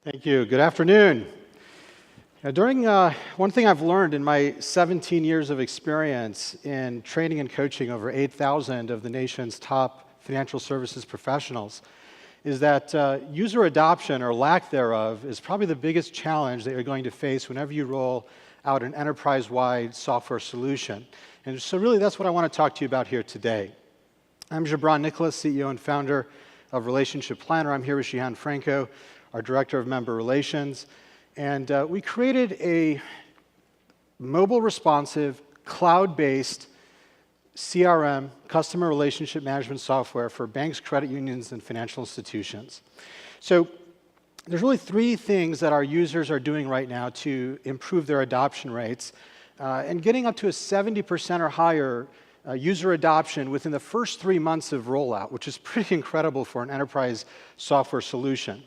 Thank you. Good afternoon. One thing I've learned in my 17 years of experience in training and coaching over 8,000 of the nation's top financial services professionals is that user adoption or lack thereof is probably the biggest challenge that you're going to face whenever you roll out an enterprise-wide software solution. And so really that's what I want to talk to you about here today. I'm Gibran Nicholas, CEO and founder of Relationship Planner. I'm here with Jihan Franco, our Director of Member Relations. And we created a mobile responsive, cloud-based CRM, customer relationship management software for banks, credit unions, and financial institutions. So there's really three things that our users are doing right now to improve their adoption rates and getting up to a 70% or higher user adoption within the first 3 months of rollout, which is pretty incredible for an enterprise software solution.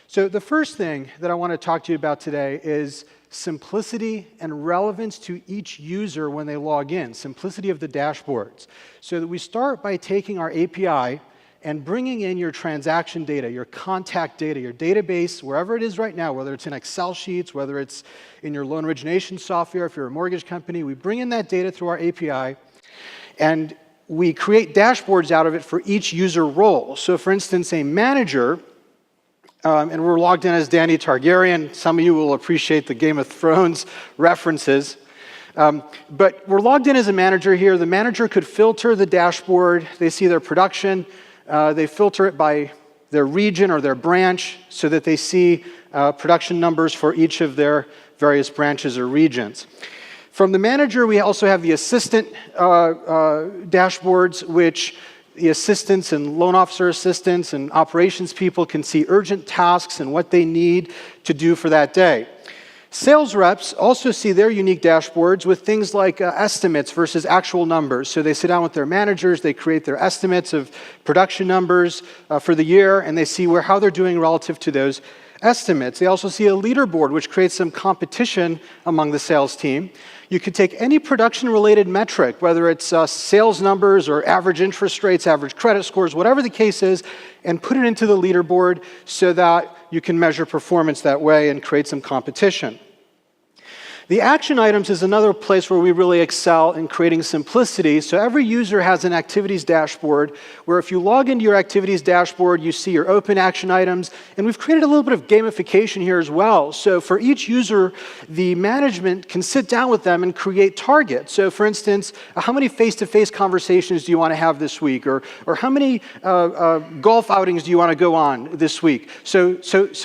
So the first thing that I want to talk to you about today is simplicity and relevance to each user when they log in, simplicity of the dashboards. So that we start by taking our API and bringing in your transaction data, your contact data, your database, wherever it is right now, whether it's in Excel sheets, whether it's in your loan origination software, if you're a mortgage company, we bring in that data through our API, and we create dashboards out of it for each user role. So for instance, a manager, and we're logged in as Dany Targaryen. Some of you will appreciate the Game of Thrones references. But we're logged in as a manager here. The manager could filter the dashboard. They see their production. They filter it by their region or their branch so that they see production numbers for each of their various branches or regions. From the manager, we also have the assistant dashboards, which the assistants and loan officer assistants and operations people can see urgent tasks and what they need to do for that day. Sales reps also see their unique dashboards with things like estimates versus actual numbers. So they sit down with their managers, they create their estimates of production numbers for the year, and they see how they're doing relative to those estimates. They also see a leaderboard, which creates some competition among the sales team. You could take any production-related metric, whether it's sales numbers or average interest rates, average credit scores, whatever the case is, and put it into the leaderboard so that you can measure performance that way and create some competition. The action items is another place where we really excel in creating simplicity. So every user has an activities dashboard where if you log into your activities dashboard, you see your open action items. And we've created a little bit of gamification here as well. So for each user, the management can sit down with them and create targets. So for instance, how many face-to-face conversations do you want to have this week? Or how many golf outings do you want to go on this week? So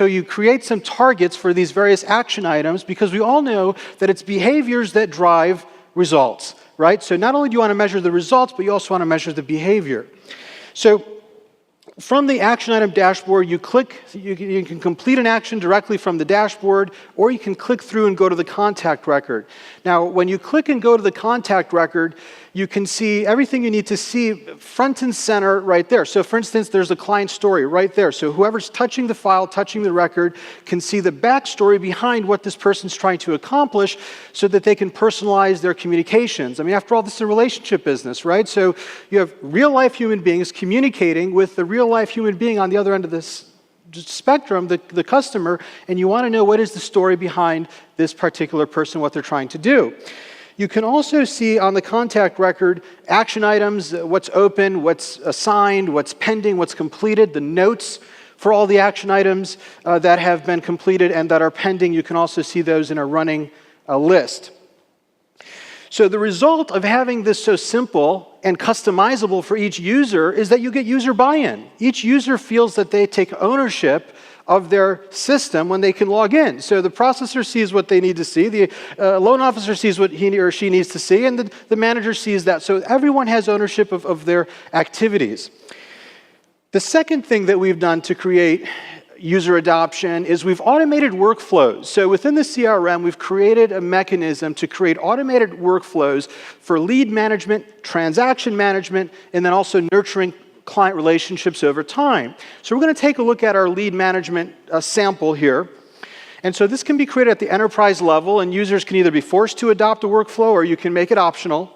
you create some targets for these various action items because we all know that it's behaviors that drive results, right? So not only do you want to measure the results, but you also want to measure the behavior. So from the action item dashboard, you can complete an action directly from the dashboard, or you can click through and go to the contact record. Now, when you click and go to the contact record, you can see everything you need to see front and center right there. So for instance, there's a client story right there. So whoever's touching the file, touching the record, can see the backstory behind what this person's trying to accomplish so that they can personalize their communications. I mean, after all, this is a relationship business, right? So you have real-life human beings communicating with the real-life human being on the other end of this spectrum, the customer, and you want to know what is the story behind this particular person, what they're trying to do. You can also see on the contact record action items, what's open, what's assigned, what's pending, what's completed, the notes for all the action items that have been completed and that are pending. You can also see those in a running list. So the result of having this so simple and customizable for each user is that you get user buy-in. Each user feels that they take ownership of their system when they can log in. So the processor sees what they need to see, the loan officer sees what he or she needs to see, and the manager sees that. So everyone has ownership of their activities. The second thing that we've done to create user adoption is we've automated workflows. So within the CRM, we've created a mechanism to create automated workflows for lead management, transaction management, and then also nurturing client relationships over time. So we're going to take a look at our lead management sample here. And so this can be created at the enterprise level, and users can either be forced to adopt a workflow or you can make it optional.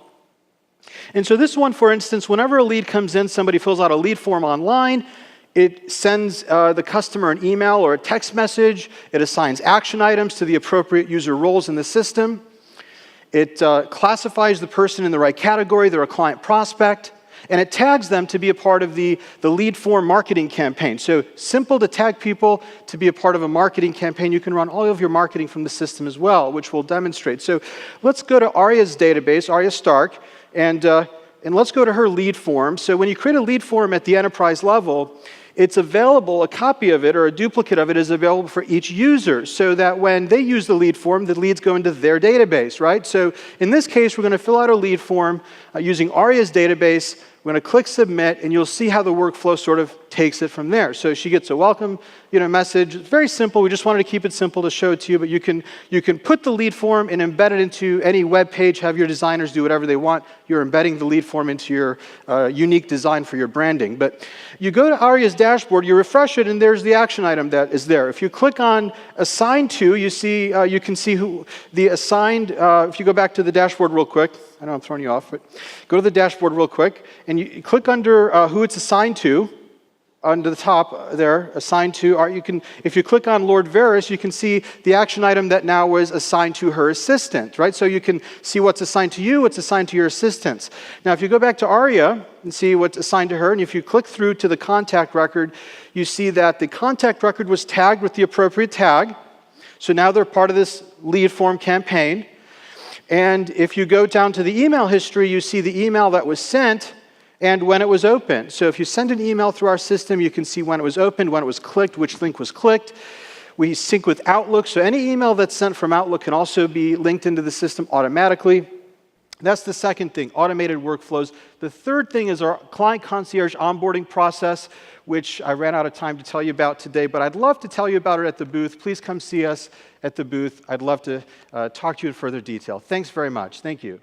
And so this one, for instance, whenever a lead comes in, somebody fills out a lead form online, It sends the customer an email or a text message. It assigns action items to the appropriate user roles in the system. It classifies the person in the right category, they're a client prospect, and it tags them to be a part of the lead form marketing campaign. So simple to tag people to be a part of a marketing campaign. You can run all of your marketing from the system as well, which we'll demonstrate. So let's go to Arya's database, Arya Stark, and let's go to her lead form. So when you create a lead form at the enterprise level, it's available, a copy of it or a duplicate of it is available for each user so that when they use the lead form, the leads go into their database, right? So in this case, we're going to fill out a lead form using Arya's database. We're going to click submit, and you'll see how the workflow sort of takes it from there. So she gets a welcome, message. It's very simple. We just wanted to keep it simple to show it to you, but you can put the lead form and embed it into any web page, have your designers do whatever they want. You're embedding the lead form into your unique design for your branding. But you go to Arya's dashboard, you refresh it, and there's the action item that is there. If you click on Assign To, you can see who the assigned, if you go back to the dashboard real quick, I know I'm throwing you off, but go to the dashboard real quick, and you click under who it's assigned to, under the top there, assigned to. If you click on Lord Varys, you can see the action item that now was assigned to her assistant, right? So you can see what's assigned to you, what's assigned to your assistants. Now, if you go back to Arya and see what's assigned to her, and if you click through to the contact record, you see that the contact record was tagged with the appropriate tag. So now they're part of this lead form campaign. And if you go down to the email history, you see the email that was sent and when it was opened. So if you send an email through our system, you can see when it was opened, when it was clicked, which link was clicked. We sync with Outlook, so any email that's sent from Outlook can also be linked into the system automatically. That's the second thing, automated workflows. The third thing is our client concierge onboarding process, which I ran out of time to tell you about today, but I'd love to tell you about it at the booth. Please come see us at the booth. I'd love to talk to you in further detail. Thanks very much. Thank you.